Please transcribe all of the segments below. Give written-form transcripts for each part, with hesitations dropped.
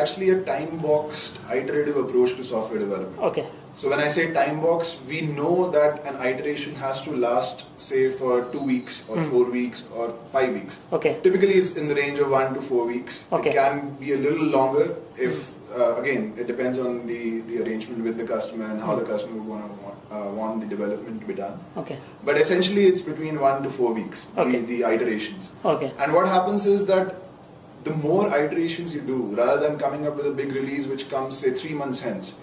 actually a time-boxed iterative approach to software development. Okay. So when I say time-boxed, we know that an iteration has to last, say, for 2 weeks or 4 weeks or 5 weeks. Okay. Typically, it's in the range of 1 to 4 weeks. Okay. It can be a little longer if, again, it depends on the arrangement with the customer and how the customer would want the development to be done. Okay. But essentially, it's between 1 to 4 weeks, Okay. the iterations. Okay. And what happens is that the more iterations you do, rather than coming up with a big release which comes, say, 3 months hence,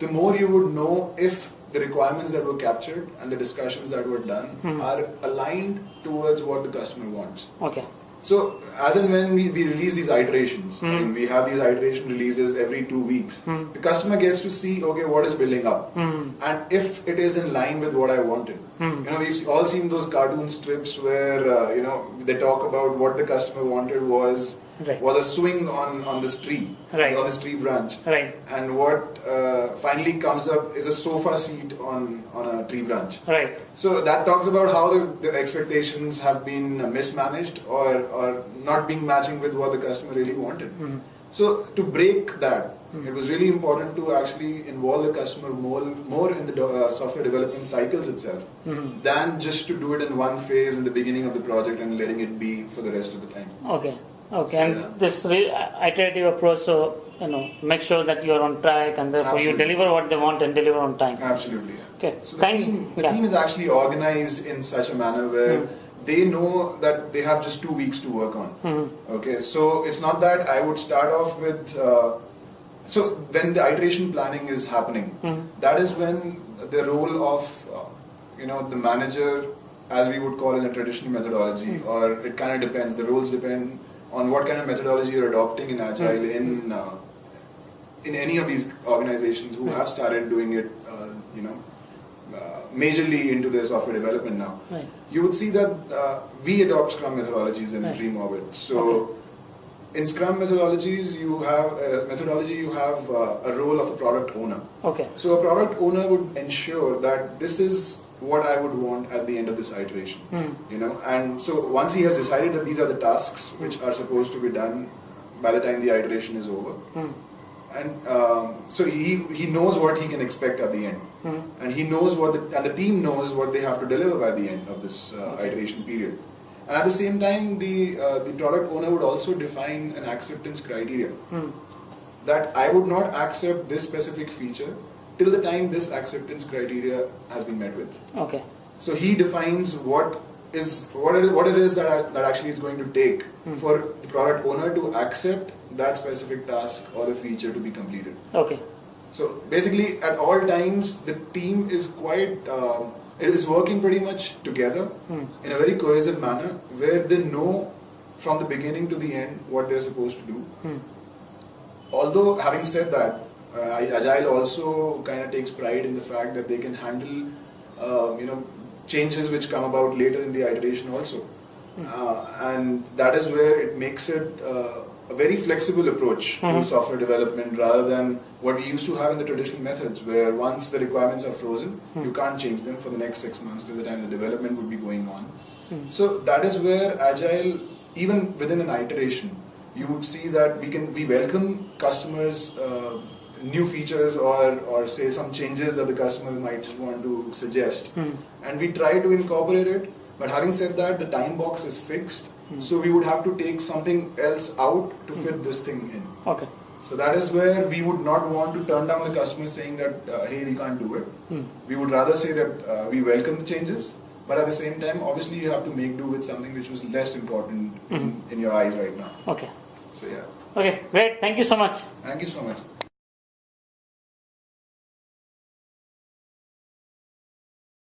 the more you would know if the requirements that were captured and the discussions that were done are aligned towards what the customer wants. Okay. So, as and when we release these iterations, I mean, we have these iteration releases every 2 weeks, the customer gets to see, okay, what is building up, and if it is in line with what I wanted. You know, we've all seen those cartoon strips where, you know, they talk about what the customer wanted was a swing on this tree, on this tree branch. Right. And what finally comes up is a sofa seat on a tree branch. Right. So that talks about how the expectations have been mismanaged or not being matching with what the customer really wanted. So to break that, it was really important to actually involve the customer more in the software development cycles itself than just to do it in one phase in the beginning of the project and letting it be for the rest of the time. Okay. Okay. So, and this iterative approach, so make sure that you are on track, and therefore you deliver what they want and deliver on time. Absolutely. Yeah. Okay. So the team is actually organized in such a manner where they know that they have just 2 weeks to work on. Okay. So it's not that I would start off with. So when the iteration planning is happening, that is when the role of the manager, as we would call in a traditional methodology, or it kind of depends. The roles depend on what kind of methodology you're adopting in Agile in any of these organizations who have started doing it, majorly into their software development now. Right. You would see that we adopt Scrum methodologies in Dream Orbit. So in Scrum methodologies, you have a role of a product owner. Okay. So a product owner would ensure that this is what I would want at the end of this iteration, and so once he has decided that these are the tasks which are supposed to be done by the time the iteration is over, and so he knows what he can expect at the end, and he knows and the team knows what they have to deliver by the end of this iteration period, and at the same time the product owner would also define an acceptance criteria that I would not accept this specific feature till the time this acceptance criteria has been met with. Okay. So he defines what it is that actually is going to take for the product owner to accept that specific task or the feature to be completed. Okay. So basically, at all times, the team is it is working pretty much together in a very cohesive manner, where they know from the beginning to the end what they're supposed to do. Although, having said that, Agile also kind of takes pride in the fact that they can handle, changes which come about later in the iteration also, and that is where it makes it a very flexible approach to software development rather than what we used to have in the traditional methods, where once the requirements are frozen, you can't change them for the next 6 months till the time the development would be going on. So that is where Agile, even within an iteration, you would see that we welcome customers. New features or say some changes that the customer might just want to suggest, and we try to incorporate it, but having said that, the time box is fixed, so we would have to take something else out to fit this thing in. Okay. So that is where we would not want to turn down the customer saying that hey, we can't do it. We would rather say that we welcome the changes, but at the same time, obviously you have to make do with something which was less important in your eyes right now. Okay. So yeah. Okay, great. Thank you so much. Thank you so much.